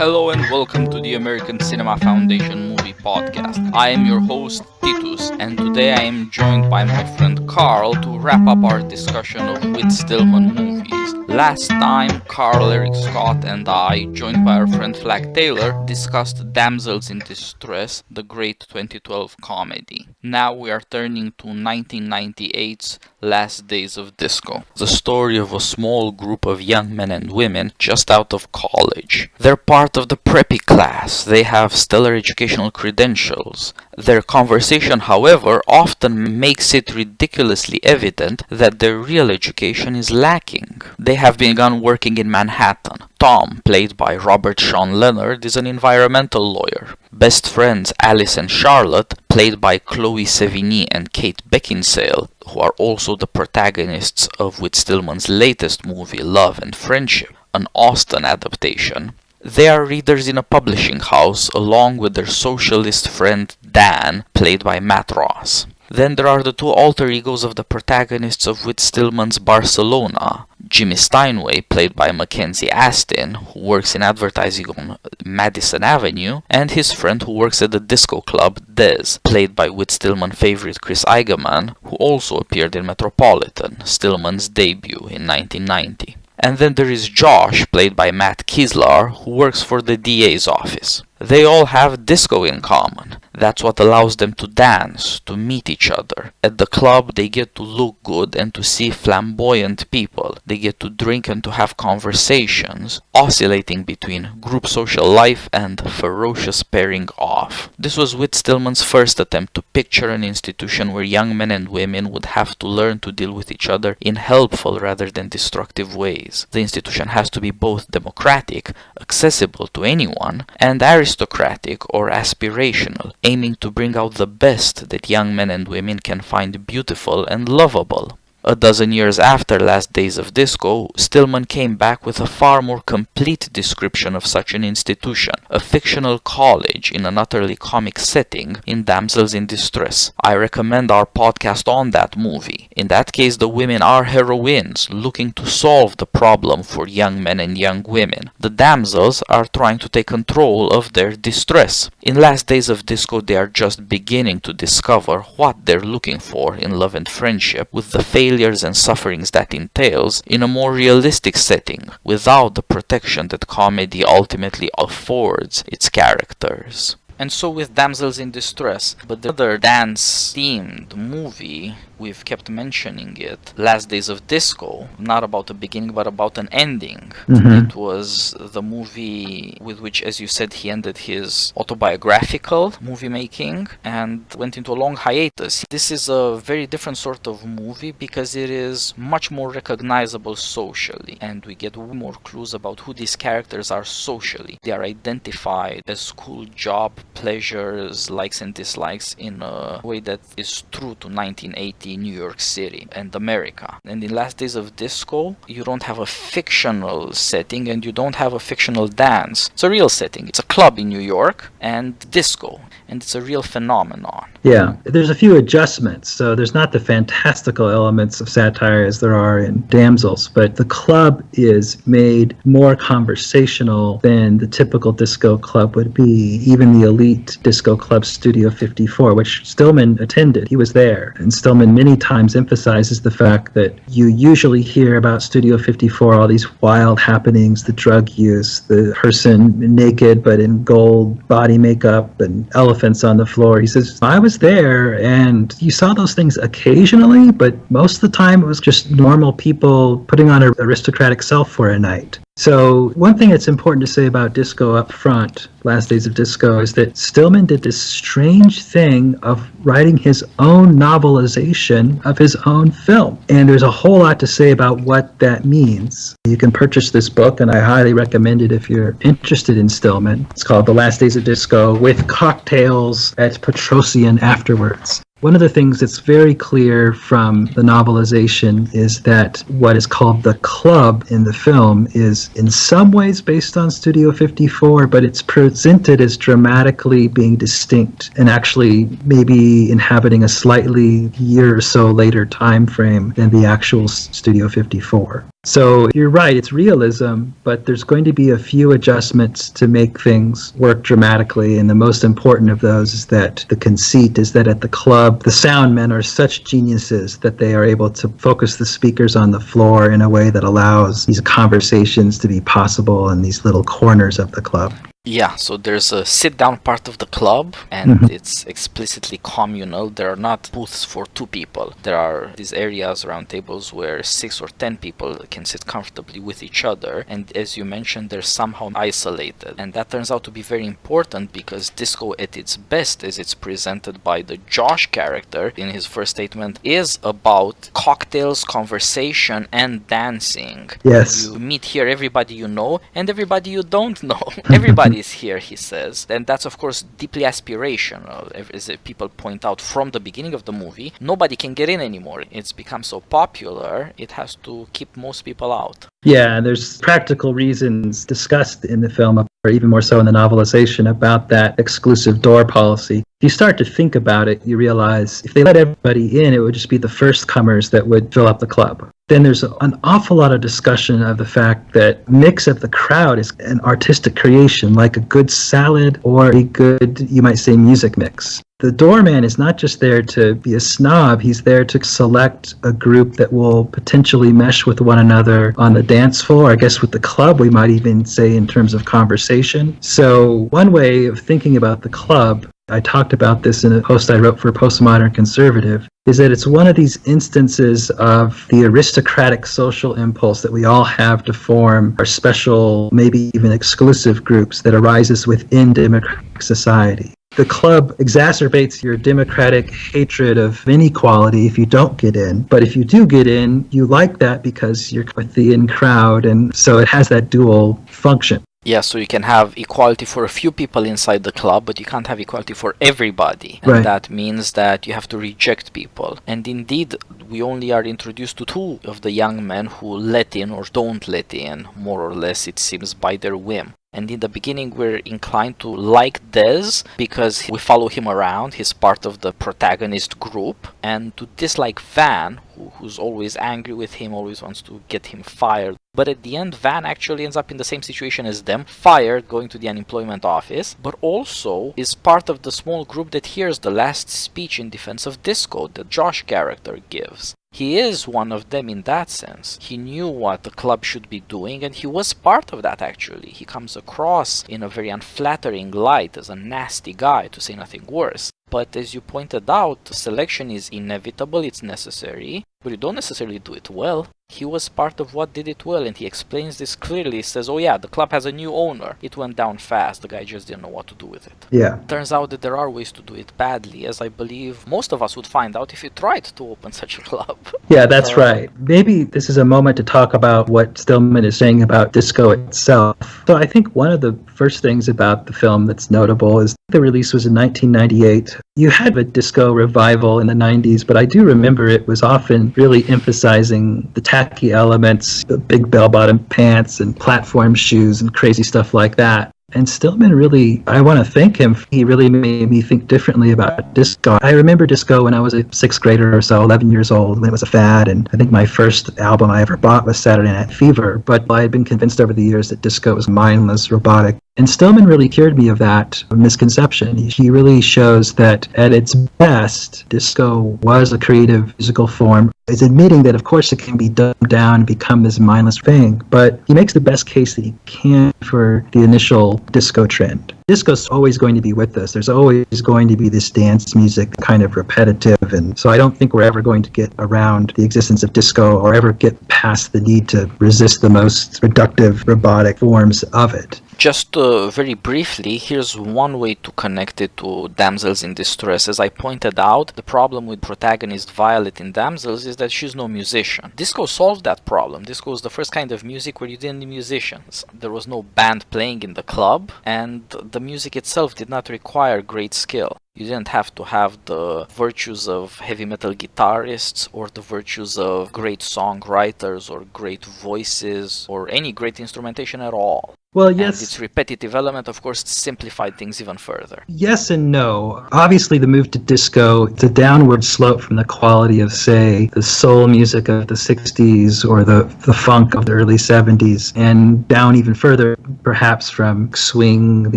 Hello and welcome to the American Cinema Foundation Movie Podcast. I am your host, Titus, and today I am joined by my friend Carl to wrap up our discussion of Whit Stillman movies. Last time, Carl Eric Scott and I, joined by our friend Flag Taylor, discussed Damsels in Distress, the great 2012 comedy. Now we are turning to 1998's Last Days of Disco, the story of a small group of young men and women just out of college. They're part of the preppy class, they have stellar educational credentials. Their conversation, however, often makes it ridiculously evident that their real education is lacking. They have begun working in Manhattan. Tom, played by Robert Sean Leonard, is an environmental lawyer. Best friends Alice and Charlotte, played by Chloe Sevigny and Kate Beckinsale, who are also the protagonists of Whit Stillman's latest movie, Love and Friendship, an Austen adaptation. They are readers in a publishing house, along with their socialist friend Dan, played by Matt Ross. Then there are the two alter egos of the protagonists of Whit Stillman's Barcelona, Jimmy Steinway, played by Mackenzie Astin, who works in advertising on Madison Avenue, and his friend who works at the disco club, Des, played by Whit Stillman favorite Chris Eigeman, who also appeared in Metropolitan, Stillman's debut in 1990. And then there is Josh, played by Matt Kislar, who works for the DA's office. They all have disco in common. That's what allows them to dance, to meet each other. At the club, they get to look good and to see flamboyant people. They get to drink and to have conversations, oscillating between group social life and ferocious pairing off. This was Whit Stillman's first attempt to picture an institution where young men and women would have to learn to deal with each other in helpful rather than destructive ways. The institution has to be both democratic, accessible to anyone, and aristocratic or aspirational, aiming to bring out the best that young men and women can find beautiful and lovable. A dozen years after Last Days of Disco, Stillman came back with a far more complete description of such an institution, a fictional college in an utterly comic setting in Damsels in Distress. I recommend our podcast on that movie. In that case, the women are heroines looking to solve the problem for young men and young women. The damsels are trying to take control of their distress. In Last Days of Disco, they are just beginning to discover what they're looking for in love and friendship, with the failures and sufferings that entails in a more realistic setting, without the protection that comedy ultimately affords its characters. And so with Damsels in Distress, but the other dance-themed movie, we've kept mentioning it, Last Days of Disco, not about a beginning but about an ending. It was the movie with which, as you said, he ended his autobiographical movie making and went into a long hiatus. This is a very different sort of movie because it is much more recognizable socially, and we get more clues about who these characters are socially. They are identified as school job pleasures, likes and dislikes in a way that is true to 1980 New York City and America. And in Last Days of Disco, you don't have a fictional setting and you don't have a fictional dance. It's a real setting. It's a club in New York and disco, and it's a real phenomenon. Yeah, there's a few adjustments. So there's not the fantastical elements of satire as there are in Damsels, but the club is made more conversational than the typical disco club would be. Even the elite disco club Studio 54, which Stillman attended, he was there. And Stillman many times emphasizes the fact that you usually hear about Studio 54, all these wild happenings, the drug use, the person naked but in gold body makeup and elephants on the floor. He says, I was there and you saw those things occasionally, but most of the time it was just normal people putting on an aristocratic self for a night. So one thing that's important to say about disco up front, Last Days of Disco, is that Stillman did this strange thing of writing his own novelization of his own film. And there's a whole lot to say about what that means. You can purchase this book, and I highly recommend it if you're interested in Stillman. It's called The Last Days of Disco, with cocktails at Petrosian afterwards. One of the things that's very clear from the novelization is that what is called the club in the film is in some ways based on Studio 54, but it's presented as dramatically being distinct and actually maybe inhabiting a slightly year or so later time frame than the actual Studio 54. So you're right, it's realism, but there's going to be a few adjustments to make things work dramatically, and the most important of those is that the conceit is that at the club, the sound men are such geniuses that they are able to focus the speakers on the floor in a way that allows these conversations to be possible in these little corners of the club. Yeah, so there's a sit-down part of the club, and it's explicitly communal. There are not booths for 2 people. There are these areas around tables where 6 or 10 people can sit comfortably with each other, and as you mentioned, they're somehow isolated. And that turns out to be very important because disco at its best, as it's presented by the Josh character in his first statement, is about cocktails, conversation, and dancing. Yes. You meet here everybody you know and everybody you don't know. Everybody is here, he says, and that's of course deeply aspirational. As people point out from the beginning of the movie, nobody can get in anymore. It's become so popular, it has to keep most people out. Yeah, there's practical reasons discussed in the film, or even more so in the novelization, about that exclusive door policy. If you start to think about it, you realize if they let everybody in, it would just be the first comers that would fill up the club. Then there's an awful lot of discussion of the fact that mix of the crowd is an artistic creation, like a good salad or a good, you might say, music mix. The doorman is not just there to be a snob, he's there to select a group that will potentially mesh with one another on the dance floor. I guess with the club, we might even say in terms of conversation. So one way of thinking about the club, I talked about this in a post I wrote for Postmodern Conservative, is that it's one of these instances of the aristocratic social impulse that we all have to form our special, maybe even exclusive groups that arises within democratic society. The club exacerbates your democratic hatred of inequality if you don't get in. But if you do get in, you like that because you're with the in crowd, and so it has that dual function. Yeah, so you can have equality for a few people inside the club, but you can't have equality for everybody. And Right. that means that you have to reject people. And indeed, we only are introduced to 2 of the young men who let in or don't let in, more or less, it seems, by their whim. And in the beginning, we're inclined to like Des because we follow him around. He's part of the protagonist group. And to dislike Van, who's always angry with him, always wants to get him fired. But at the end, Van actually ends up in the same situation as them, fired, going to the unemployment office, but also is part of the small group that hears the last speech in defense of disco that Josh character gives. He is one of them in that sense. He knew what the club should be doing, and he was part of that actually. He comes across in a very unflattering light as a nasty guy, to say nothing worse. But as you pointed out, selection is inevitable, it's necessary, but you don't necessarily do it well. He was part of what did it well, and he explains this clearly. He says, oh yeah, the club has a new owner. It went down fast. The guy just didn't know what to do with it. Yeah. Turns out that there are ways to do it badly, as I believe most of us would find out if you tried to open such a club. Yeah, that's right. Maybe this is a moment to talk about what Stillman is saying about disco itself. So I think one of the first things about the film that's notable is the release was in 1998. You had a disco revival in the 90s, but I do remember it was often really emphasizing the tacky elements, the big bell-bottom pants and platform shoes and crazy stuff like that. And Stillman really, I want to thank him. He really made me think differently about disco. I remember disco when I was a 6th grader or so, 11 years old, when it was a fad. And I think my first album I ever bought was Saturday Night Fever. But I had been convinced over the years that disco was mindless, robotic. And Stillman really cured me of that misconception. He really shows that at its best, disco was a creative musical form. It's admitting that, of course, it can be dumbed down and become this mindless thing, but he makes the best case that he can for the initial disco trend. Disco's always going to be with us. There's always going to be this dance music, kind of repetitive, and so I don't think we're ever going to get around the existence of disco or ever get past the need to resist the most reductive, robotic forms of it. Just very briefly, here's one way to connect it to Damsels in Distress. As I pointed out, the problem with protagonist Violet in Damsels is that she's no musician. Disco solved that problem. Disco was the first kind of music where you didn't need musicians. There was no band playing in the club, and the music itself did not require great skill. You didn't have to have the virtues of heavy metal guitarists or the virtues of great songwriters or great voices or any great instrumentation at all. Well, And yes. its repetitive element, of course, simplified things even further. Yes and no. Obviously, the move to disco, it's a downward slope from the quality of, say, the soul music of the 60s or the funk of the early 70s, and down even further, perhaps, from swing, the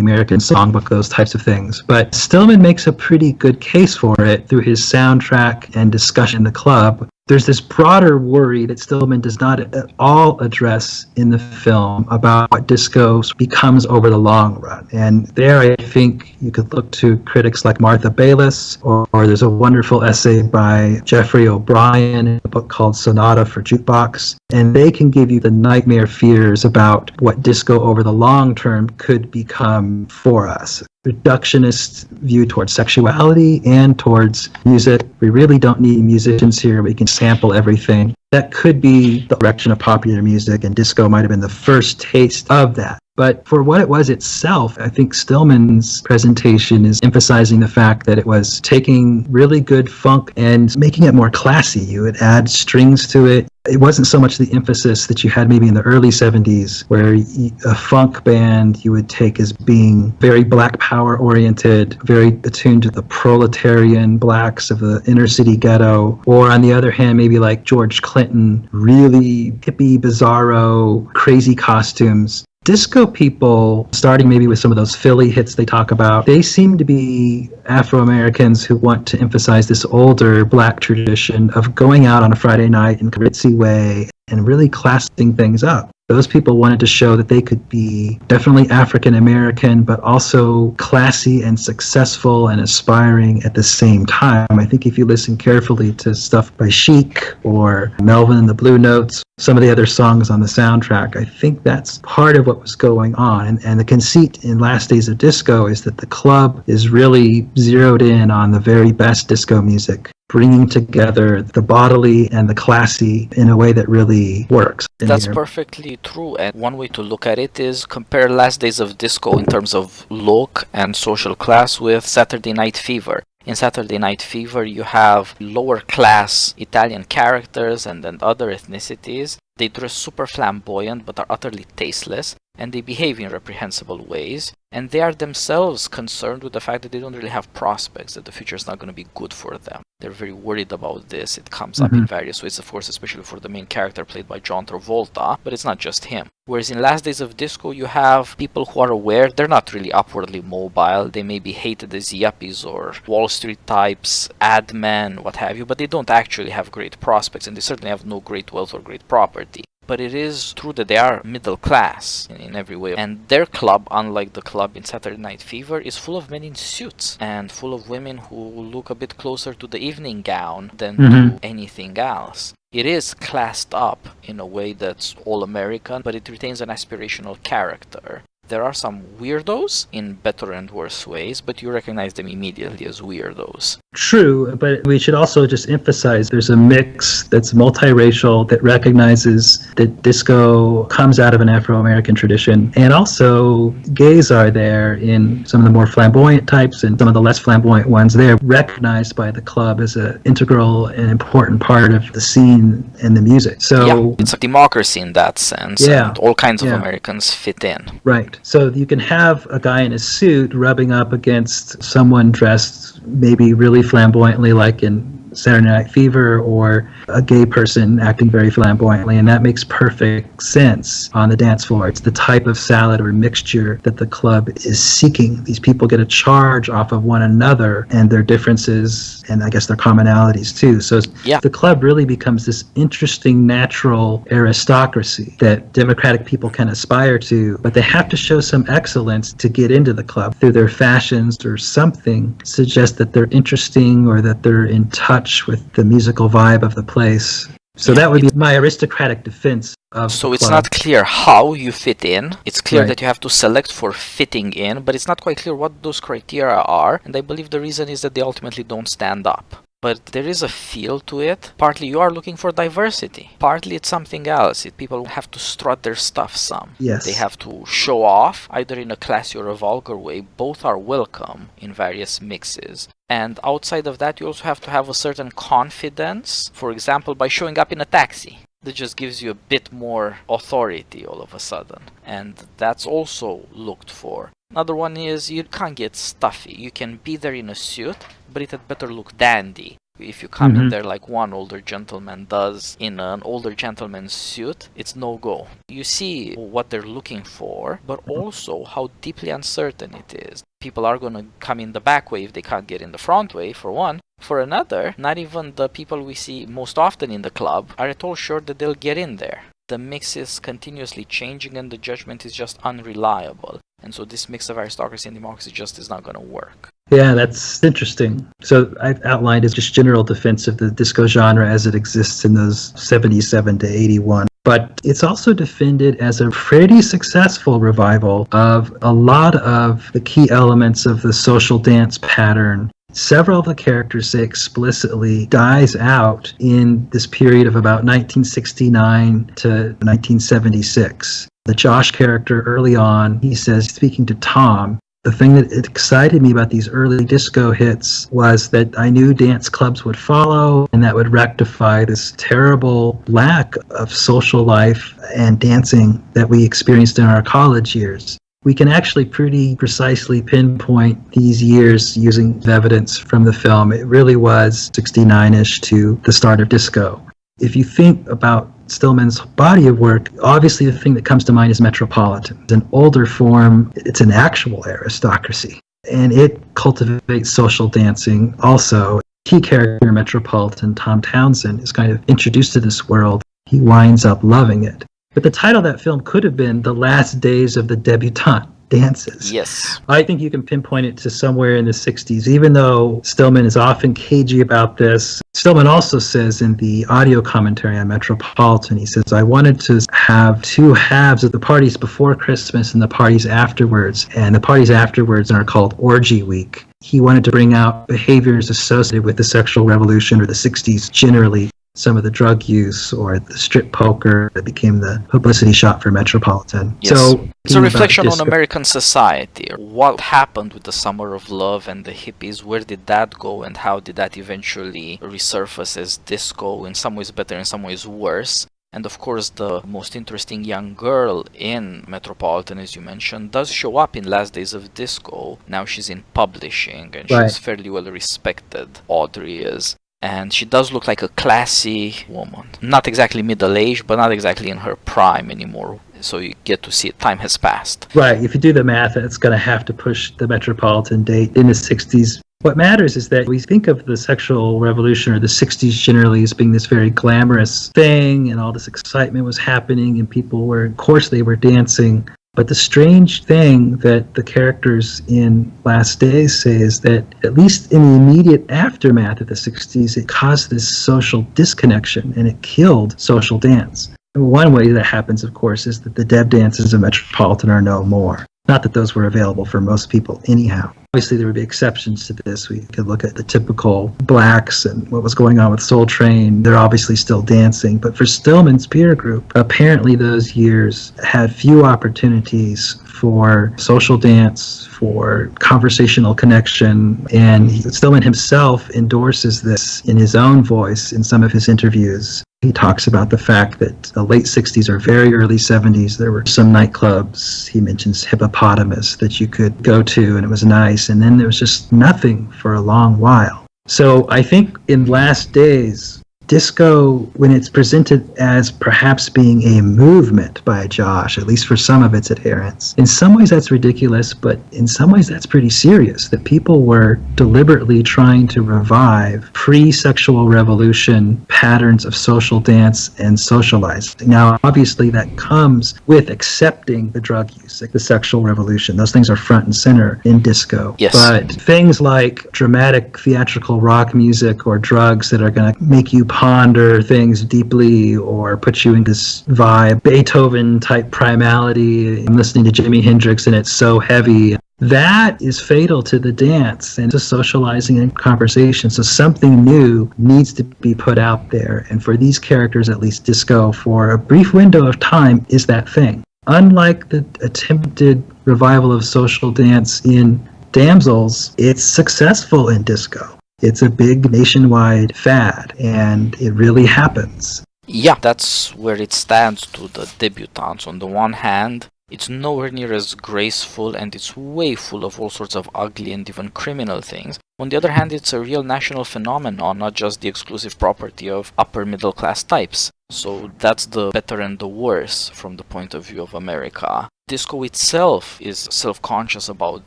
American Songbook, those types of things. But Stillman makes a pretty good case for it through his soundtrack and discussion in the club. There's this broader worry that Stillman does not at all address in the film about what disco becomes over the long run. And there I think you could look to critics like Martha Baylis, or there's a wonderful essay by Jeffrey O'Brien in a book called Sonata for Jukebox. And they can give you the nightmare fears about what disco over the long term could become for us. Reductionist view towards sexuality and towards music. We really don't need musicians here. We can sample everything. That could be the direction of popular music, and disco might have been the first taste of that. But for what it was itself, I think Stillman's presentation is emphasizing the fact that it was taking really good funk and making it more classy. You would add strings to it. It wasn't so much the emphasis that you had maybe in the early 70s, where a funk band you would take as being very black power oriented, very attuned to the proletarian blacks of the inner city ghetto, or on the other hand, maybe like George Clinton, really hippie, bizarro, crazy costumes. Disco people, starting maybe with some of those Philly hits they talk about, they seem to be Afro-Americans who want to emphasize this older black tradition of going out on a Friday night in a ritzy way and really classing things up. Those people wanted to show that they could be definitely African American, but also classy and successful and aspiring at the same time. I think if you listen carefully to stuff by Chic or Melvin and the Blue Notes, some of the other songs on the soundtrack, I think that's part of what was going on. And the conceit in Last Days of Disco is that the club is really zeroed in on the very best disco music, bringing together the bodily and the classy in a way that really works. That's perfectly true. And one way to look at it is compare Last Days of Disco in terms of look and social class with Saturday Night Fever. In Saturday Night Fever, you have lower class Italian characters and then other ethnicities. They dress super flamboyant but are utterly tasteless, and they behave in reprehensible ways, and they are themselves concerned with the fact that they don't really have prospects, that the future is not going to be good for them. They're very worried about this. It comes up in various ways, of course, especially for the main character played by John Travolta, but it's not just him. Whereas in Last Days of Disco, you have people who are aware they're not really upwardly mobile. They may be hated as yuppies or Wall Street types, ad men, what have you, but they don't actually have great prospects, and they certainly have no great wealth or great property. But it is true that they are middle class in every way. And their club, unlike the club in Saturday Night Fever, is full of men in suits and full of women who look a bit closer to the evening gown than to anything else. It is classed up in a way that's all-American, but it retains an aspirational character. There are some weirdos in better and worse ways, but you recognize them immediately as weirdos. True, but we should also just emphasize there's a mix that's multiracial that recognizes that disco comes out of an Afro-American tradition. And also gays are there in some of the more flamboyant types and some of the less flamboyant ones. They're recognized by the club as an integral and important part of the scene and the music. So yeah, it's a democracy in that sense, and all kinds of Americans fit in. Right. So you can have a guy in a suit rubbing up against someone dressed maybe really flamboyantly like in Saturday Night Fever, or a gay person acting very flamboyantly, and that makes perfect sense on the dance floor. It's the type of salad or mixture that the club is seeking. These people get a charge off of one another and their differences, and I guess their commonalities too. So the club really becomes this interesting natural aristocracy that democratic people can aspire to, but they have to show some excellence to get into the club through their fashions or something suggest that they're interesting or that they're in touch with the musical vibe of the place. So that would be my aristocratic defense of So the it's club. not clear how you fit in. It's clear that you have to select for fitting in, but it's not quite clear what those criteria are, and I believe the reason is that they ultimately don't stand up. But there is a feel to it. Partly you are looking for diversity. Partly it's something else. People have to strut their stuff some. Yes. They have to show off, either in a classy or a vulgar way. Both are welcome in various mixes. And outside of that, you also have to have a certain confidence, for example, by showing up in a taxi. That just gives you a bit more authority all of a sudden. And that's also looked for. Another one is you can't get stuffy. You can be there in a suit, but it had better look dandy. If you come in there like one older gentleman does in an older gentleman's suit, it's no go. You see what they're looking for, but also how deeply uncertain it is. People are going to come in the back way if they can't get in the front way, for one. For another, not even the people we see most often in the club are at all sure that they'll get in there. The mix is continuously changing and the judgment is just unreliable. And so this mix of aristocracy and democracy just is not going to work. Yeah, that's interesting. So I've outlined as just general defense of the disco genre as it exists in those 77 to 81. But it's also defended as a pretty successful revival of a lot of the key elements of the social dance pattern. Several of the characters say explicitly dies out in this period of about 1969 to 1976. The Josh character early on, he says, speaking to Tom, the thing that excited me about these early disco hits was that I knew dance clubs would follow and that would rectify this terrible lack of social life and dancing that we experienced in our college years. We can actually pretty precisely pinpoint these years using evidence from the film. It really was 69-ish to the start of disco. If you think about Stillman's body of work, obviously the thing that comes to mind is Metropolitan. It's an older form, it's an actual aristocracy, and it cultivates social dancing also. Key character in Metropolitan, Tom Townsend, is kind of introduced to this world. He winds up loving it. But the title of that film could have been The Last Days of the Debutante Dances. Yes. I think you can pinpoint it to somewhere in the 60s, even though Stillman is often cagey about this. Stillman also says in the audio commentary on Metropolitan, he says, I wanted to have two halves of the parties before Christmas and the parties afterwards. And the parties afterwards are called Orgy Week. He wanted to bring out behaviors associated with the sexual revolution or the 60s generally. Some of the drug use or the strip poker that became the publicity shot for Metropolitan. Yes. So it's a reflection on American society. What happened with the Summer of Love and the hippies? Where did that go and how did that eventually resurface as disco? In some ways better, in some ways worse. And of course the most interesting young girl in Metropolitan, as you mentioned, does show up in Last Days of Disco. Now she's in publishing and she's fairly well respected, Audrey is. And she does look like a classy woman. Not exactly middle-aged, but not exactly in her prime anymore. So you get to see it. Time has passed. Right. If you do the math, it's going to have to push the Metropolitan date in the 60s. What matters is that we think of the sexual revolution or the 60s generally as being this very glamorous thing, and all this excitement was happening, and people were, of course, they were dancing. But the strange thing that the characters in Last Days say is that, at least in the immediate aftermath of the 60s, it caused this social disconnection and it killed social dance. And one way that happens, of course, is that the deb dances of Metropolitan are no more. Not that those were available for most people anyhow. Obviously, there would be exceptions to this. We could look at the typical blacks and what was going on with Soul Train. They're obviously still dancing. But for Stillman's peer group, apparently those years had few opportunities for social dance, for conversational connection. And Stillman himself endorses this in his own voice in some of his interviews. He talks about the fact that the late 60s or very early 70s, there were some nightclubs. He mentions Hippopotamus that you could go to, and it was nice. And then there was just nothing for a long while. So I think in Last Days, disco, when it's presented as perhaps being a movement by Josh, at least for some of its adherents, in some ways that's ridiculous, but in some ways that's pretty serious, that people were deliberately trying to revive pre-sexual revolution patterns of social dance and socializing. Now, obviously that comes with accepting the drug use, like the sexual revolution. Those things are front and center in disco. Yes. But things like dramatic theatrical rock music or drugs that are going to make you ponder things deeply or put you in this vibe, Beethoven-type primality. I'm listening to Jimi Hendrix and it's so heavy. That is fatal to the dance and to socializing and conversation. So something new needs to be put out there. And for these characters, at least disco, for a brief window of time, is that thing. Unlike the attempted revival of social dance in Damsels, it's successful in disco. It's a big nationwide fad, and it really happens. Yeah, that's where it stands to the debutantes. On the one hand, it's nowhere near as graceful and it's way full of all sorts of ugly and even criminal things. On the other hand, it's a real national phenomenon, not just the exclusive property of upper middle class types. So that's the better and the worse from the point of view of America. Disco itself is self-conscious about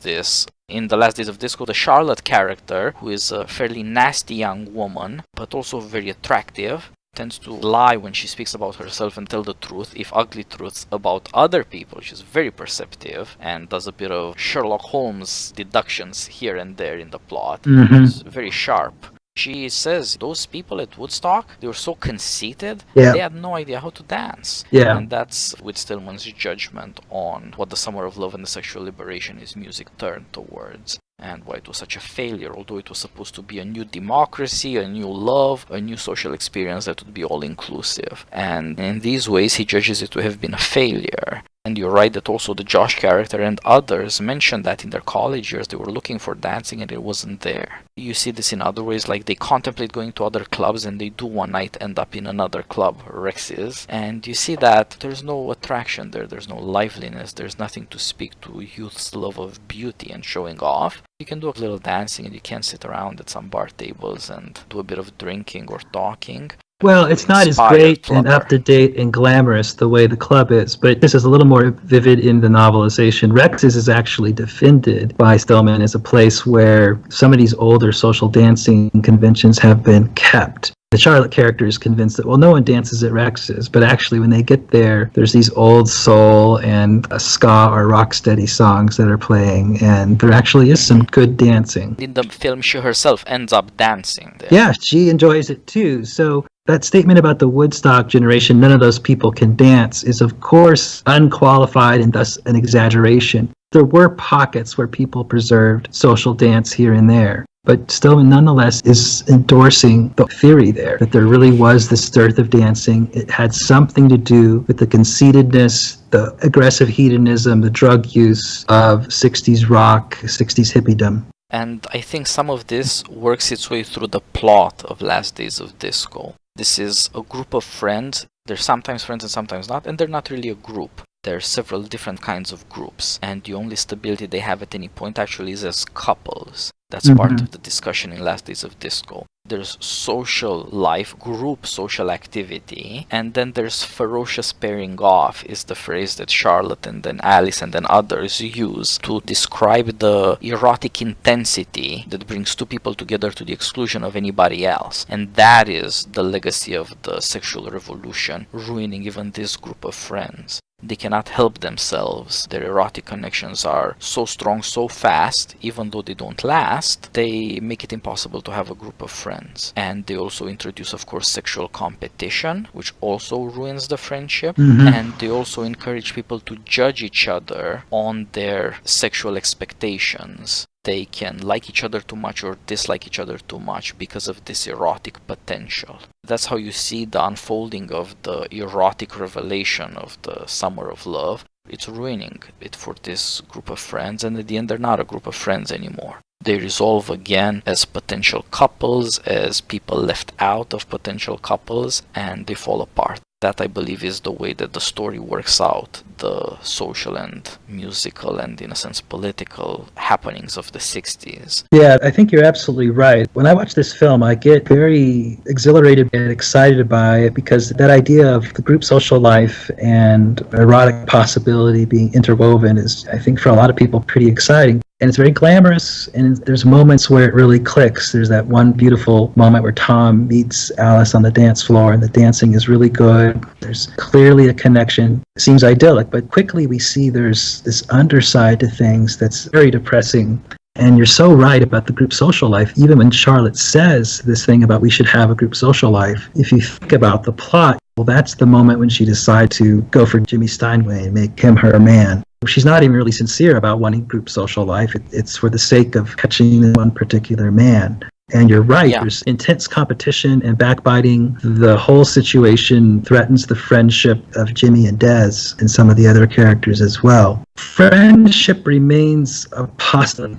this. In The Last Days of Disco, the Charlotte character, who is a fairly nasty young woman, but also very attractive, tends to lie when she speaks about herself and tell the truth, if ugly truths, about other people. She's very perceptive and does a bit of Sherlock Holmes deductions here and there in the plot. It's very sharp. She says those people at Woodstock, they were so conceited, they had no idea how to dance. And that's Whit Stillman's judgment on what the Summer of Love and the Sexual Liberation is music turned towards, and why it was such a failure, although it was supposed to be a new democracy, a new love, a new social experience that would be all-inclusive. And in these ways, he judges it to have been a failure. And you're right that also the Josh character and others mentioned that in their college years they were looking for dancing and it wasn't there. You see this in other ways, like they contemplate going to other clubs and they do one night end up in another club, Rex's, and you see that there's no attraction there, there's no liveliness, there's nothing to speak to youth's love of beauty and showing off. You can do a little dancing and you can sit around at some bar tables and do a bit of drinking or talking. Well, it's not as great and up-to-date and glamorous the way the club is, but this is a little more vivid in the novelization. Rex's is actually defended by Stillman as a place where some of these older social dancing conventions have been kept. The Charlotte character is convinced that, well, no one dances at Rex's, but actually when they get there, there's these old soul and ska or rocksteady songs that are playing, and there actually is some good dancing. In the film, she herself ends up dancing there. Yeah, she enjoys it too. So that statement about the Woodstock generation, none of those people can dance, is of course unqualified and thus an exaggeration. There were pockets where people preserved social dance here and there. But Stillman nonetheless is endorsing the theory there, that there really was this dearth of dancing. It had something to do with the conceitedness, the aggressive hedonism, the drug use of 60s rock, 60s hippiedom. And I think some of this works its way through the plot of Last Days of Disco. This is a group of friends. They're sometimes friends and sometimes not, and they're not really a group. There are several different kinds of groups, and the only stability they have at any point actually is as couples. That's part of the discussion in Last Days of Disco. There's social life, group social activity, and then there's ferocious pairing off, is the phrase that Charlotte and then Alice and then others use to describe the erotic intensity that brings two people together to the exclusion of anybody else. And that is the legacy of the sexual revolution, ruining even this group of friends. They cannot help themselves. Their erotic connections are so strong, so fast, even though they don't last, they make it impossible to have a group of friends. And they also introduce, of course, sexual competition, which also ruins the friendship. And they also encourage people to judge each other on their sexual expectations. They can like each other too much or dislike each other too much because of this erotic potential. That's how you see the unfolding of the erotic revelation of the Summer of Love. It's ruining it for this group of friends, and at the end they're not a group of friends anymore. They resolve again as potential couples, as people left out of potential couples, and they fall apart. That, I believe, is the way that the story works out, the social and musical and, in a sense, political happenings of the 60s. Yeah, I think you're absolutely right. When I watch this film, I get very exhilarated and excited by it because that idea of the group social life and erotic possibility being interwoven is, I think, for a lot of people, pretty exciting. And it's very glamorous, and there's moments where it really clicks. There's that one beautiful moment where Tom meets Alice on the dance floor, and the dancing is really good. There's clearly a connection. It seems idyllic, but quickly we see there's this underside to things that's very depressing. And you're so right about the group social life. Even when Charlotte says this thing about we should have a group social life, if you think about the plot, well, that's the moment when she decides to go for Jimmy Steinway and make him her man. She's not even really sincere about wanting group social life. It's for the sake of catching one particular man. And you're right, There's intense competition and backbiting. The whole situation threatens the friendship of Jimmy and Des and some of the other characters as well. Friendship remains a postulate.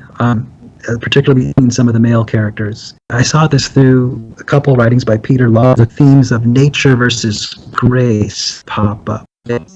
particularly in some of the male characters. I saw this through a couple writings by Peter Law. The themes of nature versus grace pop up.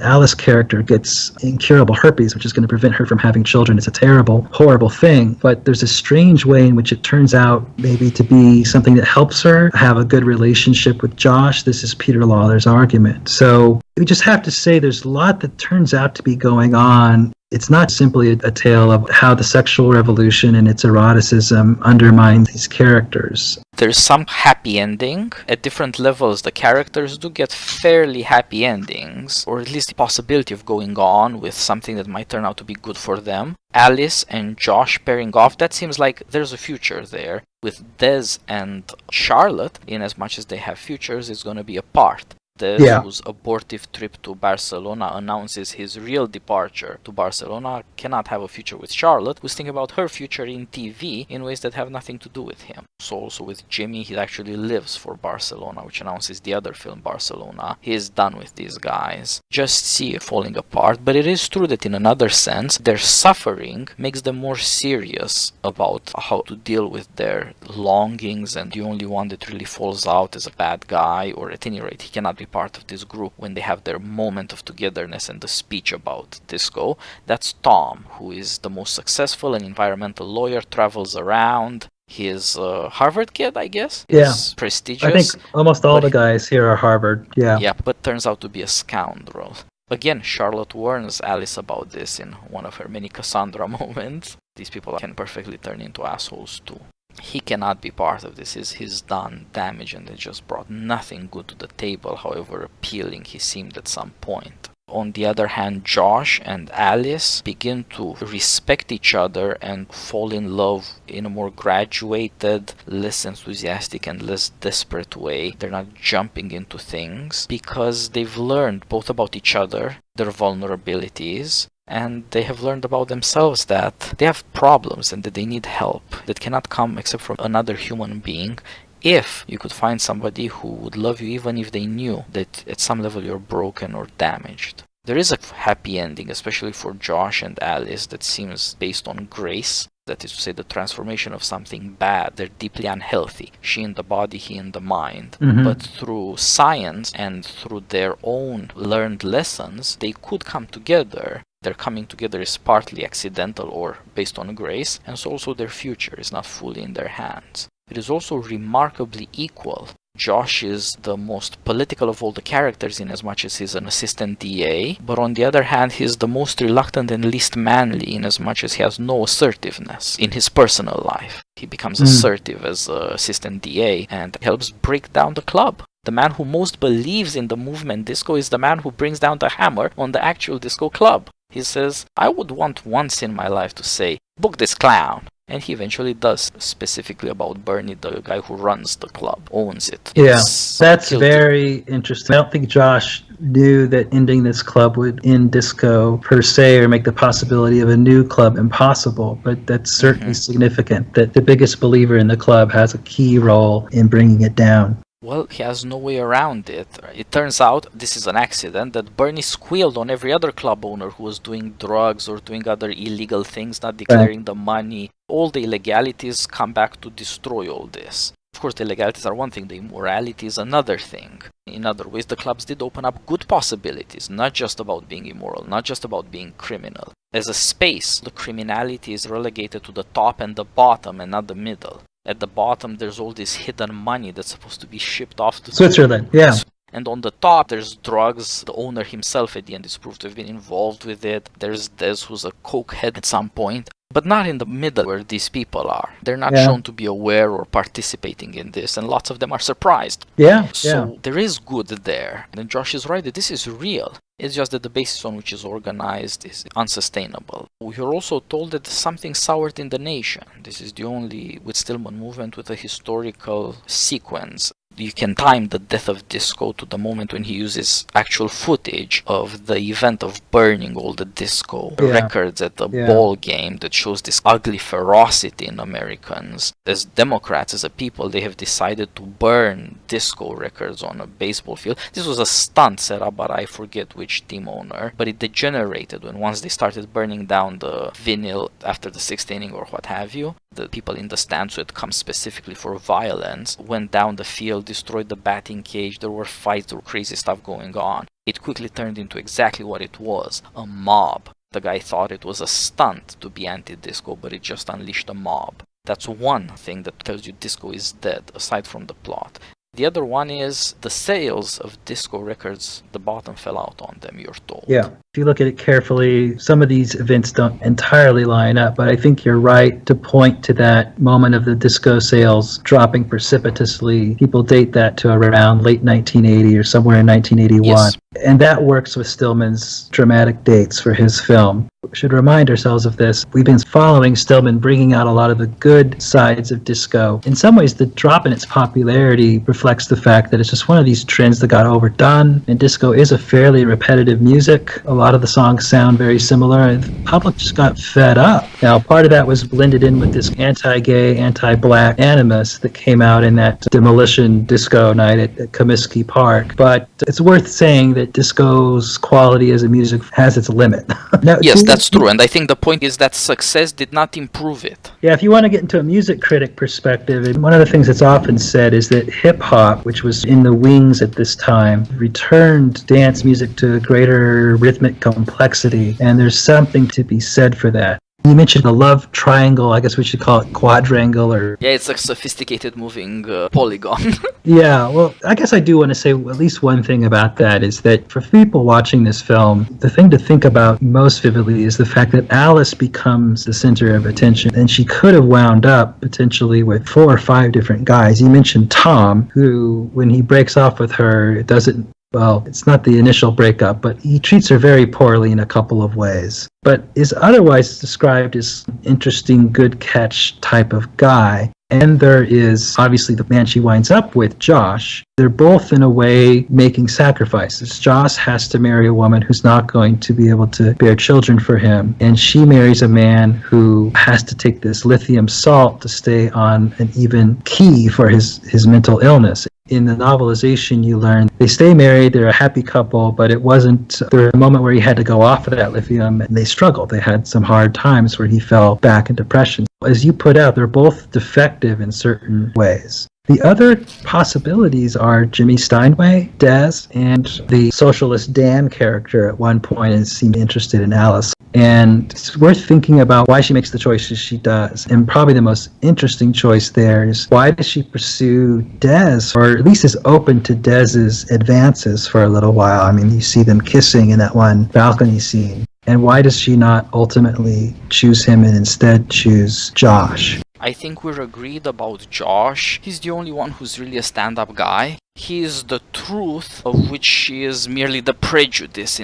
Alice's character gets incurable herpes, which is going to prevent her from having children. It's a terrible, horrible thing. But there's a strange way in which it turns out maybe to be something that helps her have a good relationship with Josh. This is Peter Lawler's argument. So we just have to say there's a lot that turns out to be going on. It's not simply a tale of how the sexual revolution and its eroticism undermines these characters. There's some happy ending. At different levels, the characters do get fairly happy endings, or at least the possibility of going on with something that might turn out to be good for them. Alice and Josh pairing off, that seems like there's a future there. With Des and Charlotte, in as much as they have futures, it's going to be apart. Des, whose abortive trip to Barcelona announces his real departure to Barcelona, cannot have a future with Charlotte, who's thinking about her future in TV in ways that have nothing to do with him. So also with Jimmy, he actually lives for Barcelona, which announces the other film, Barcelona. He is done with these guys. Just see it falling apart, but it is true that in another sense, their suffering makes them more serious about how to deal with their longings, and the only one that really falls out is a bad guy, or at any rate, he cannot be part of this group when they have their moment of togetherness and the speech about disco. That's Tom, who is the most successful, an environmental lawyer, travels around. He is a Harvard kid, I guess. He's prestigious. I think almost all the guys here are Harvard. Yeah, but turns out to be a scoundrel. Again, Charlotte warns Alice about this in one of her many Cassandra moments. These people can perfectly turn into assholes too. He cannot be part of this. He's done damage, and they just brought nothing good to the table, however appealing he seemed at some point. On the other hand, Josh and Alice begin to respect each other and fall in love in a more graduated, less enthusiastic and less desperate way. They're not jumping into things because they've learned both about each other, their vulnerabilities, and they have learned about themselves that they have problems and that they need help that cannot come except from another human being. If you could find somebody who would love you even if they knew that at some level you're broken or damaged. There is a happy ending, especially for Josh and Alice, that seems based on grace. That is to say, the transformation of something bad. They're deeply unhealthy. She in the body, he in the mind. Mm-hmm. But through science and through their own learned lessons, they could come together. Their coming together is partly accidental or based on grace, and so also their future is not fully in their hands. It is also remarkably equal. Josh is the most political of all the characters in as much as he's an assistant DA, but on the other hand he's the most reluctant and least manly in as much as he has no assertiveness in his personal life. He becomes assertive as assistant DA and helps break down the club. The man who most believes in the movement disco is the man who brings down the hammer on the actual disco club. He says, I would want once in my life to say, book this clown. And he eventually does, specifically about Bernie, the guy who runs the club, owns it. Yeah, that's very interesting. I don't think Josh knew that ending this club would end disco per se or make the possibility of a new club impossible, but that's certainly significant that the biggest believer in the club has a key role in bringing it down. Well, he has no way around it. It turns out, this is an accident, that Bernie squealed on every other club owner who was doing drugs or doing other illegal things, not declaring the money. All the illegalities come back to destroy all this. Of course, the illegalities are one thing, the immorality is another thing. In other ways, the clubs did open up good possibilities, not just about being immoral, not just about being criminal. As a space, the criminality is relegated to the top and the bottom and not the middle. At the bottom, there's all this hidden money that's supposed to be shipped off to Switzerland, yeah. And on the top, there's drugs. The owner himself at the end is proved to have been involved with it. There's Des, who's a cokehead at some point. But not in the middle where these people are. They're not shown to be aware or participating in this, and lots of them are surprised. So there is good there. And Josh is right that this is real. It's just that the basis on which it's organized is unsustainable. We are also told that something soured in the nation. This is the only Whit Stillman movement with a historical sequence. You can time the death of disco to the moment when he uses actual footage of the event of burning all the disco records at the ball game that shows this ugly ferocity in Americans. As Democrats, as a people, they have decided to burn disco records on a baseball field. This was a stunt set up by I forget which team owner, but it degenerated when once they started burning down the vinyl after the sixth inning or what have you. The people in the stands who had come specifically for violence went down the field, destroyed the batting cage, there were fights, there were crazy stuff going on. It quickly turned into exactly what it was, a mob. The guy thought it was a stunt to be anti-disco, but it just unleashed a mob. That's one thing that tells you disco is dead, aside from the plot. The other one is the sales of disco records, the bottom fell out on them, you're told. Yeah. If you look at it carefully, some of these events don't entirely line up, but I think you're right to point to that moment of the disco sales dropping precipitously. People date that to around late 1980 or somewhere in 1981. Yes. And that works with Stillman's dramatic dates for his film. We should remind ourselves of this. We've been following Stillman bringing out a lot of the good sides of disco. In some ways, the drop in its popularity reflects the fact that it's just one of these trends that got overdone, and disco is a fairly repetitive music. A lot of the songs sound very similar, and the public just got fed up. Now, part of that was blended in with this anti-gay, anti-black animus that came out in that demolition disco night at Comiskey Park. But it's worth saying that disco's quality as a music has its limit. Now, yes, that's true, and I think the point is that success did not improve it. Yeah, if you want to get into a music critic perspective, one of the things that's often said is that hip-hop, which was in the wings at this time, returned dance music to a greater rhythmic complexity, and there's something to be said for that. You mentioned the love triangle, I guess we should call it quadrangle, or... Yeah, it's a sophisticated moving polygon. Yeah, well, I guess I do want to say at least one thing about that is that for people watching this film, the thing to think about most vividly is the fact that Alice becomes the center of attention, and she could have wound up potentially with 4 or 5 different guys. You mentioned Tom, who, when he breaks off with her, doesn't... Well, it's not the initial breakup, but he treats her very poorly in a couple of ways. But is otherwise described as an interesting, good catch type of guy. And there is obviously the man she winds up with, Josh. They're both in a way making sacrifices. Josh has to marry a woman who's not going to be able to bear children for him. And she marries a man who has to take this lithium salt to stay on an even key for his mental illness. In the novelization, you learn they stay married, they're a happy couple, but it wasn't, there was a moment where he had to go off of that lithium and they struggled. They had some hard times where he fell back in depression. As you put out, they're both defective in certain ways. The other possibilities are Jimmy Steinway, Dez, and the socialist Dan character at one point and seemed interested in Alice. And it's worth thinking about why she makes the choices she does. And probably the most interesting choice there is why does she pursue Dez, or at least is open to Dez's advances for a little while. I mean, you see them kissing in that one balcony scene. And why does she not ultimately choose him and instead choose Josh? I think we're agreed about Josh. He's the only one who's really a stand-up guy. He is the truth of which she is merely the prejudice.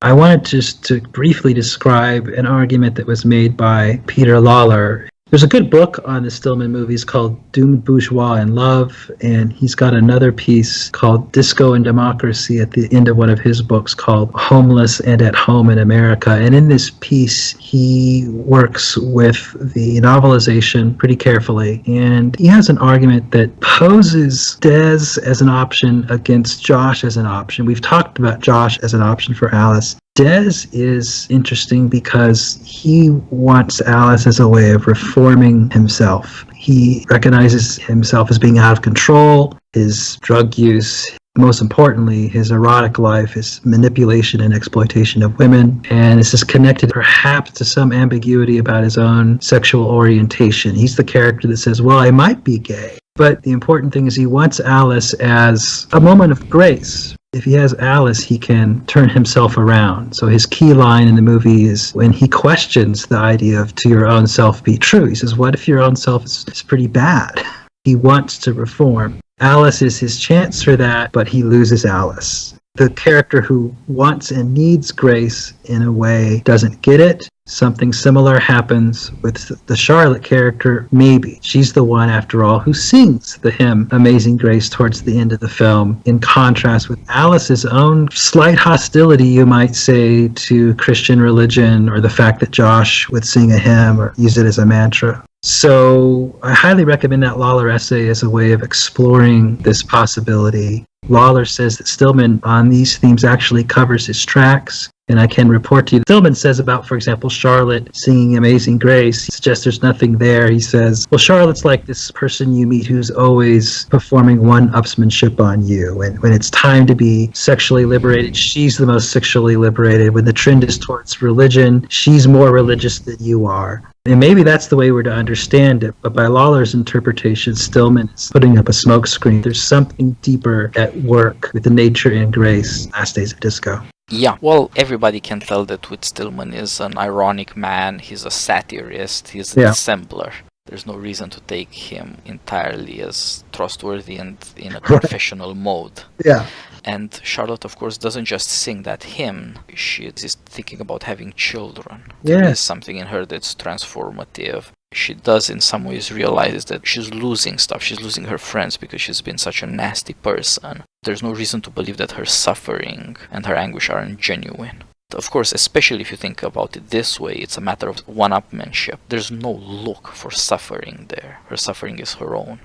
I wanted just to briefly describe an argument that was made by Peter Lawler. There's a good book on the Stillman movies called Doomed Bourgeois in Love, and he's got another piece called Disco and Democracy at the end of one of his books called Homeless and at Home in America. And in this piece, he works with the novelization pretty carefully, and he has an argument that poses Dez as an option against Josh as an option. We've talked about Josh as an option for Alice. Dez is interesting because he wants Alice as a way of reforming himself. He recognizes himself as being out of control, his drug use, most importantly, his erotic life, his manipulation and exploitation of women, and this is connected perhaps to some ambiguity about his own sexual orientation. He's the character that says, well, I might be gay. But the important thing is he wants Alice as a moment of grace. If he has Alice, he can turn himself around. So his key line in the movie is when he questions the idea of to your own self be true. He says, what if your own self is pretty bad? He wants to reform. Alice is his chance for that, but he loses Alice. The character who wants and needs grace in a way doesn't get it. Something similar happens with the Charlotte character, maybe. She's the one, after all, who sings the hymn Amazing Grace towards the end of the film, in contrast with Alice's own slight hostility, you might say, to Christian religion or the fact that Josh would sing a hymn or use it as a mantra. So I highly recommend that Lawler essay as a way of exploring this possibility. Lawler says that Stillman on these themes actually covers his tracks. And I can report to you, Stillman says about, for example, Charlotte singing Amazing Grace, he suggests there's nothing there. He says, well, Charlotte's like this person you meet who's always performing one-upsmanship on you. And when it's time to be sexually liberated, she's the most sexually liberated. When the trend is towards religion, she's more religious than you are. And maybe that's the way we're to understand it. But by Lawler's interpretation, Stillman is putting up a smokescreen. There's something deeper at work with the nature and grace Last Days of Disco. Yeah, well, everybody can tell that Whit Stillman is an ironic man. He's a satirist. He's a dissembler. There's no reason to take him entirely as trustworthy and in a confessional mode. Yeah. And Charlotte, of course, doesn't just sing that hymn. She is thinking about having children. There is something in her that's transformative. She does in some ways realize that she's losing stuff. She's losing her friends because she's been such a nasty person. There's no reason to believe that her suffering and her anguish aren't genuine. Of course, especially if you think about it this way, it's a matter of one-upmanship. There's no look for suffering there. Her suffering is her own.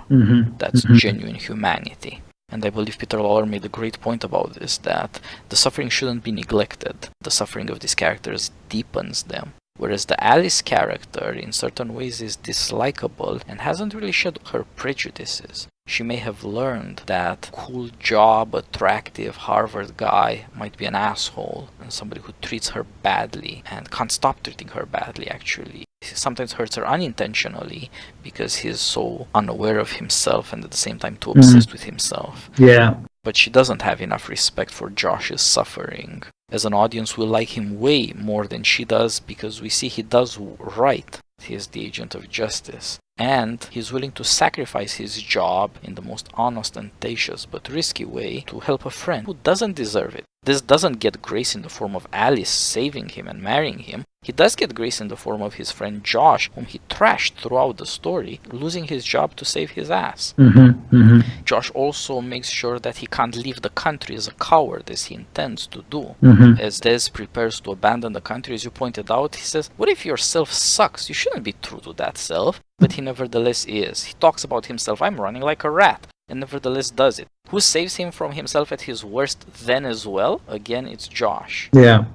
That's genuine humanity. And I believe Peter Lawler made a great point about this, that the suffering shouldn't be neglected. The suffering of these characters deepens them. Whereas the Alice character, in certain ways, is dislikable and hasn't really shed her prejudices. She may have learned that cool job, attractive Harvard guy might be an asshole and somebody who treats her badly and can't stop treating her badly, actually. He sometimes hurts her unintentionally because he's so unaware of himself and at the same time too obsessed with himself. Yeah. But she doesn't have enough respect for Josh's suffering. As an audience, we like him way more than she does because we see he does right. He is the agent of justice. And he's willing to sacrifice his job in the most unostentatious but risky way to help a friend who doesn't deserve it. This doesn't get grace in the form of Alice saving him and marrying him. He does get grace in the form of his friend Josh, whom he trashed throughout the story, losing his job to save his ass. Josh also makes sure that he can't leave the country as a coward, as he intends to do. As Des prepares to abandon the country, as you pointed out, he says, what if your self sucks? You shouldn't be true to that self. But he nevertheless is. He talks about himself, I'm running like a rat, and nevertheless does it. Who saves him from himself at his worst then as well? Again, it's Josh. Yeah.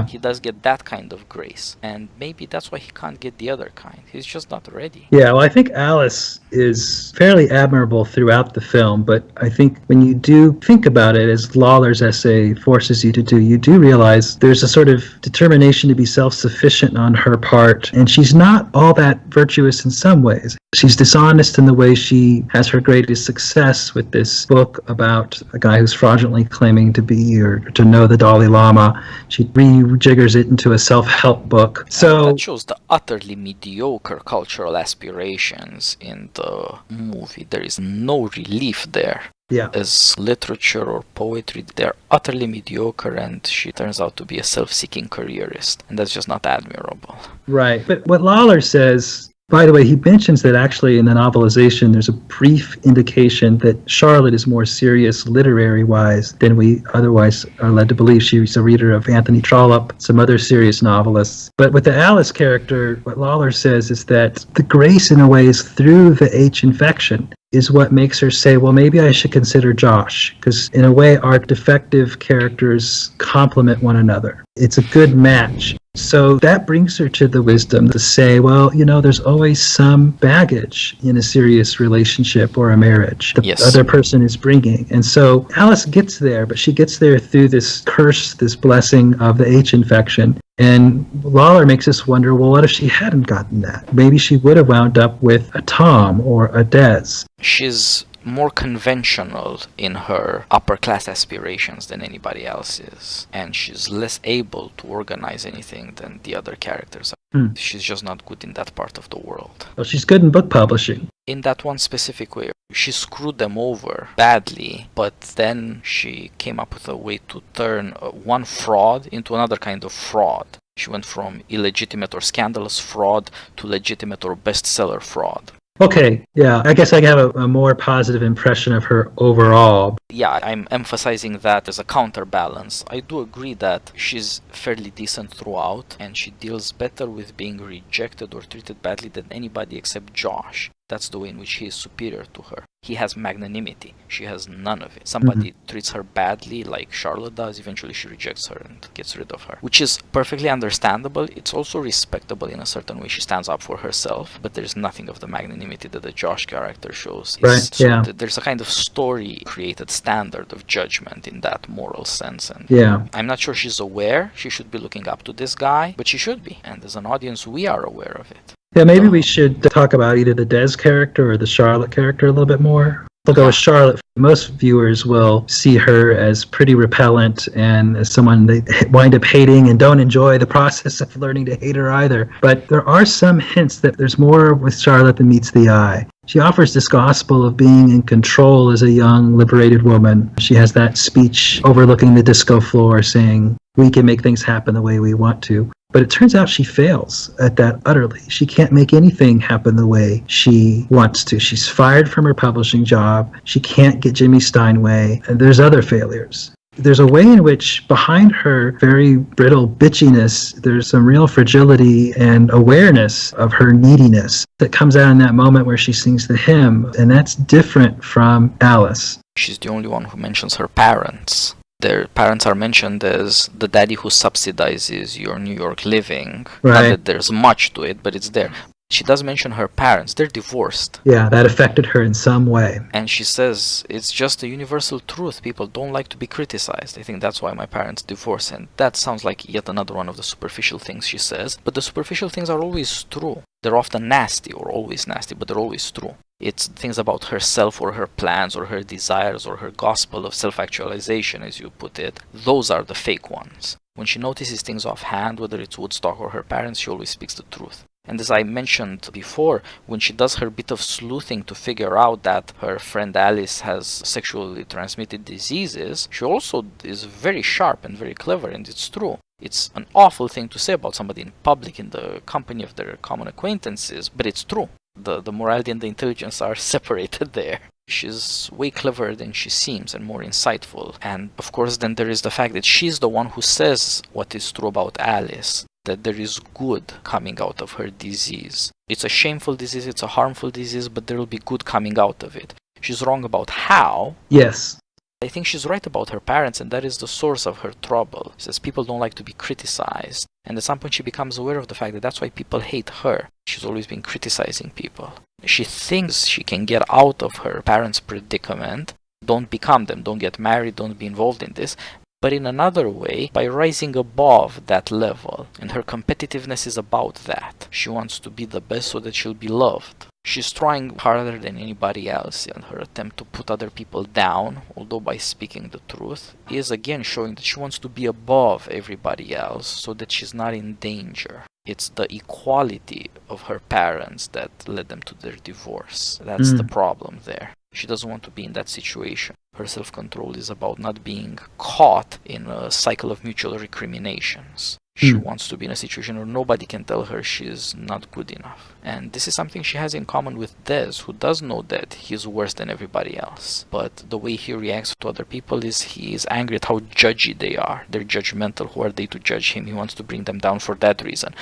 He does get that kind of grace, and maybe that's why he can't get the other kind. He's just not ready. Yeah, well, I think Alice is fairly admirable throughout the film, but I think when you do think about it, as Lawler's essay forces you to do, you do realize there's a sort of determination to be self-sufficient on her part, and she's not all that virtuous in some ways. She's dishonest in the way she has her greatest success with this book about a guy who's fraudulently claiming to be or to know the Dalai Lama. She rejiggers it into a self-help book. So that shows the utterly mediocre cultural aspirations in the movie. There is no relief there. Yeah. As literature or poetry, they're utterly mediocre, and she turns out to be a self-seeking careerist, and that's just not admirable. Right. But what Lawler says, by the way, he mentions that actually in the novelization there's a brief indication that Charlotte is more serious literary-wise than we otherwise are led to believe. She's a reader of Anthony Trollope, some other serious novelists. But with the Alice character, what Lawler says is that the grace in a way is through the H infection is what makes her say, well, maybe I should consider Josh, because in a way our defective characters complement one another. It's a good match. So that brings her to the wisdom to say, well, you know, there's always some baggage in a serious relationship or a marriage the other person is bringing. And so Alice gets there, but she gets there through this curse, this blessing of the H infection. And Lawler makes us wonder, well, what if she hadn't gotten that? Maybe she would have wound up with a Tom or a Des. She's more conventional in her upper-class aspirations than anybody else is. And she's less able to organize anything than the other characters are. She's just not good in that part of the world. Well, she's good in book publishing. In that one specific way. She screwed them over badly, but then she came up with a way to turn one fraud into another kind of fraud. She went from illegitimate or scandalous fraud to legitimate or bestseller fraud. Okay, yeah, I guess I have a more positive impression of her overall. Yeah, I'm emphasizing that as a counterbalance. I do agree that she's fairly decent throughout, and she deals better with being rejected or treated badly than anybody except Josh. That's the way in which he is superior to her. He has magnanimity. She has none of it. Somebody treats her badly, like Charlotte does, eventually she rejects her and gets rid of her. Which is perfectly understandable. It's also respectable in a certain way. She stands up for herself, but there's nothing of the magnanimity that the Josh character shows. There's a kind of story-created standard of judgment in that moral sense. And I'm not sure she's aware she should be looking up to this guy, but she should be. And as an audience, we are aware of it. Yeah, maybe we should talk about either the Des character or the Charlotte character a little bit more. We'll go with Charlotte. Most viewers will see her as pretty repellent and as someone they wind up hating and don't enjoy the process of learning to hate her either. But there are some hints that there's more with Charlotte than meets the eye. She offers this gospel of being in control as a young, liberated woman. She has that speech overlooking the disco floor saying, we can make things happen the way we want to. But it turns out she fails at that utterly. She can't make anything happen the way she wants to. She's fired from her publishing job. She can't get Jimmy Steinway. And there's other failures. There's a way in which behind her very brittle bitchiness, there's some real fragility and awareness of her neediness that comes out in that moment where she sings the hymn. And that's different from Alice. She's the only one who mentions her parents. Their parents are mentioned as the daddy who subsidizes your New York living. Right. Not that there's much to it, but it's there. She does mention her parents. They're divorced. Yeah, that affected her in some way. And she says, it's just a universal truth. People don't like to be criticized. I think that's why my parents divorced. And that sounds like yet another one of the superficial things she says. But the superficial things are always true. They're often nasty, or always nasty, but they're always true. It's things about herself or her plans or her desires or her gospel of self-actualization, as you put it. Those are the fake ones. When she notices things offhand, whether it's Woodstock or her parents, she always speaks the truth. And as I mentioned before, when she does her bit of sleuthing to figure out that her friend Alice has sexually transmitted diseases, she also is very sharp and very clever, and it's true. It's an awful thing to say about somebody in public in the company of their common acquaintances, but it's true. The morality and the intelligence are separated there. She's way cleverer than she seems and more insightful. And of course then there is the fact that she's the one who says what is true about Alice, that there is good coming out of her disease. It's a shameful disease, it's a harmful disease, but there will be good coming out of it. She's wrong about how. Yes. I think she's right about her parents, and that is the source of her trouble. She says people don't like to be criticized. And at some point she becomes aware of the fact that that's why people hate her. She's always been criticizing people. She thinks she can get out of her parents' predicament. Don't become them, don't get married, don't be involved in this. But in another way, by rising above that level. And her competitiveness is about that. She wants to be the best so that she'll be loved. She's trying harder than anybody else, and her attempt to put other people down, although by speaking the truth, is again showing that she wants to be above everybody else so that she's not in danger. It's the equality of her parents that led them to their divorce. That's the problem there. She doesn't want to be in that situation. Her self-control is about not being caught in a cycle of mutual recriminations. She wants to be in a situation where nobody can tell her she's not good enough. And this is something she has in common with Des, who does know that he's worse than everybody else. But the way he reacts to other people is he is angry at how judgy they are. They're judgmental. Who are they to judge him? He wants to bring them down for that reason.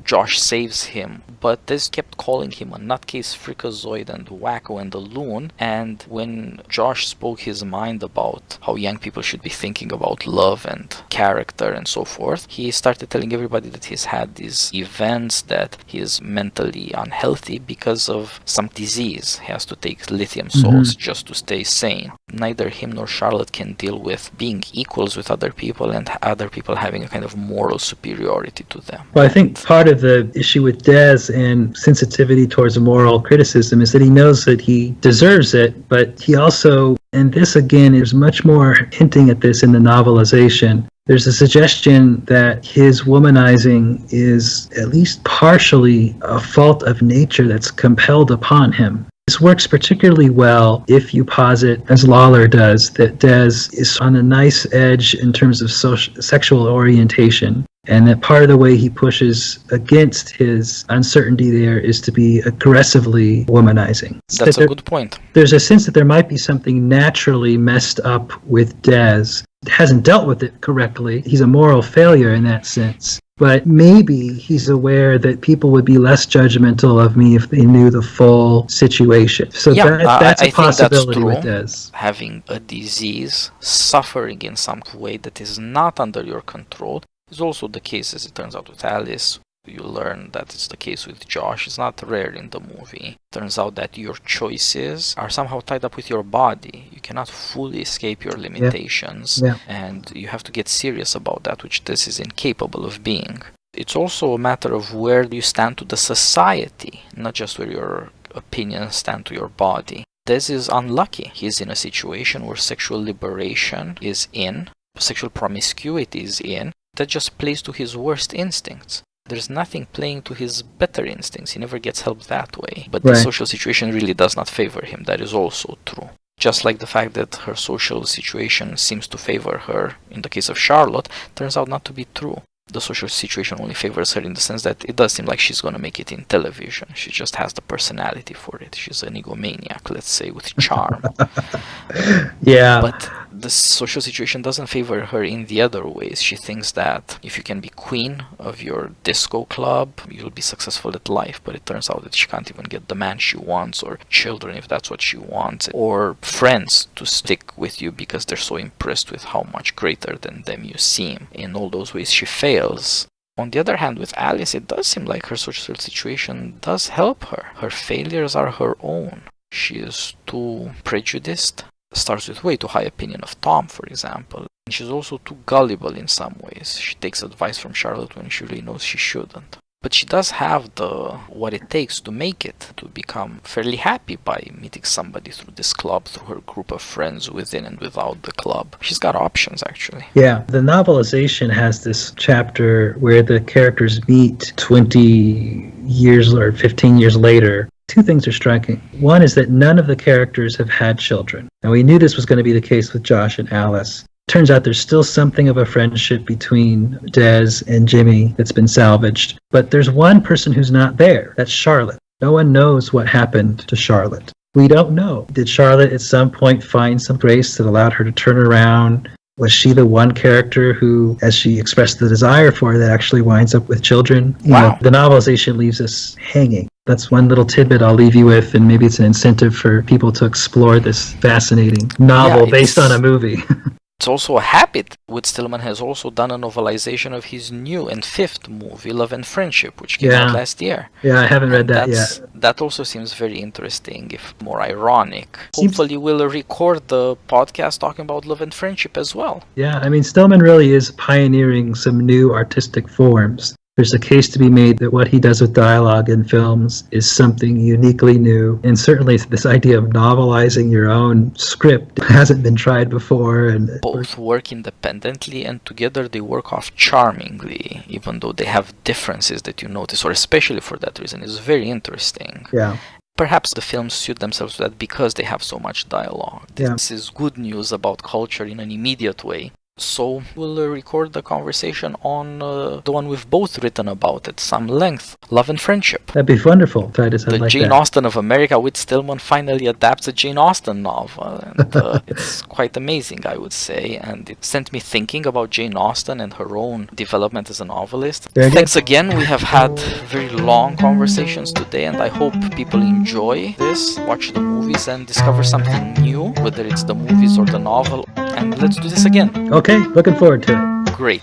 Josh saves him, but Des kept calling him a nutcase, freakazoid, and wacko and a loon. And when Josh spoke his mind about how young people should be thinking about love and character and so forth, he started telling everybody that he's had these events, that he is mentally unhealthy because of some disease. He has to take lithium salts just to stay sane. Neither him nor Charlotte can deal with being equals with other people and other people having a kind of moral superiority to them. Well, I think part of the issue with Des and sensitivity towards moral criticism is that he knows that he deserves it, but he also, and this again is much more hinting at this in the novelization, there's a suggestion that his womanizing is at least partially a fault of nature that's compelled upon him. This works particularly well if you posit, as Lawler does, that Des is on a nice edge in terms of sexual orientation, and that part of the way he pushes against his uncertainty there is to be aggressively womanizing. That's a good point. There's a sense that there might be something naturally messed up with Des. Hasn't dealt with it correctly. He's a moral failure in that sense. But maybe he's aware that people would be less judgmental of me if they knew the full situation. So that's a I think that's possibility true. with Des. Having a disease, suffering in some way that is not under your control, is also the case, as it turns out, with Alice. You learn that it's the case with Josh. It's not rare in the movie. Turns out that your choices are somehow tied up with your body. You cannot fully escape your limitations, and you have to get serious about that, which this is incapable of being. It's also a matter of where you stand to the society, not just where your opinions stand to your body. This is unlucky. He's in a situation where sexual liberation is in, sexual promiscuity is in, that just plays to his worst instincts. There's nothing playing to his better instincts. He never gets help that way. But the social situation really does not favor him. That is also true. Just like the fact that her social situation seems to favor her in the case of Charlotte, turns out not to be true. The social situation only favors her in the sense that it does seem like she's going to make it in television. She just has the personality for it. She's an egomaniac, let's say, with charm. But the social situation doesn't favor her in the other ways. She thinks that if you can be queen of your disco club, you'll be successful at life. But it turns out that she can't even get the man she wants, or children if that's what she wants, or friends to stick with you because they're so impressed with how much greater than them you seem. In all those ways, she fails. On the other hand, with Alice, it does seem like her social situation does help her. Her failures are her own. She is too prejudiced. Starts with way too high opinion of Tom, for example. And she's also too gullible in some ways. She takes advice from Charlotte when she really knows she shouldn't. But she does have what it takes to make it, to become fairly happy by meeting somebody through this club, through her group of friends within and without the club. She's got options, actually. Yeah, the novelization has this chapter where the characters meet 20 years or 15 years later. Two things are striking. One is that none of the characters have had children. Now, we knew this was going to be the case with Josh and Alice. Turns out there's still something of a friendship between Des and Jimmy that's been salvaged. But there's one person who's not there. That's Charlotte. No one knows what happened to Charlotte. We don't know. Did Charlotte at some point find some grace that allowed her to turn around? Was she the one character who, as she expressed the desire for, that actually winds up with children? You know, the novelization leaves us hanging. That's one little tidbit I'll leave you with, and maybe it's an incentive for people to explore this fascinating novel based on a movie. It's also a habit. Whit Stillman has also done a novelization of his new and fifth movie, Love and Friendship, which came out last year. Yeah, I haven't read that yet. That also seems very interesting, if more ironic. Hopefully we'll record the podcast talking about Love and Friendship as well. Yeah, I mean, Stillman really is pioneering some new artistic forms. There's a case to be made that what he does with dialogue in films is something uniquely new. And certainly this idea of novelizing your own script hasn't been tried before. And both work independently, and together they work off charmingly, even though they have differences that you notice, or especially for that reason. It's very interesting. Yeah. Perhaps the films suit themselves to that because they have so much dialogue. This is good news about culture in an immediate way. So we'll record the conversation on the one we've both written about at some length, Love and Friendship. That'd be wonderful, Titus. The Jane Austen of America. Whit Stillman finally adapts a Jane Austen novel, and it's quite amazing, I would say, and it sent me thinking about Jane Austen and her own development as a novelist. Thanks again. We have had very long conversations today, and I hope people enjoy this, watch the movies, and discover something new, whether it's the movies or the novel, and let's do this again. Okay, looking forward to it. Great.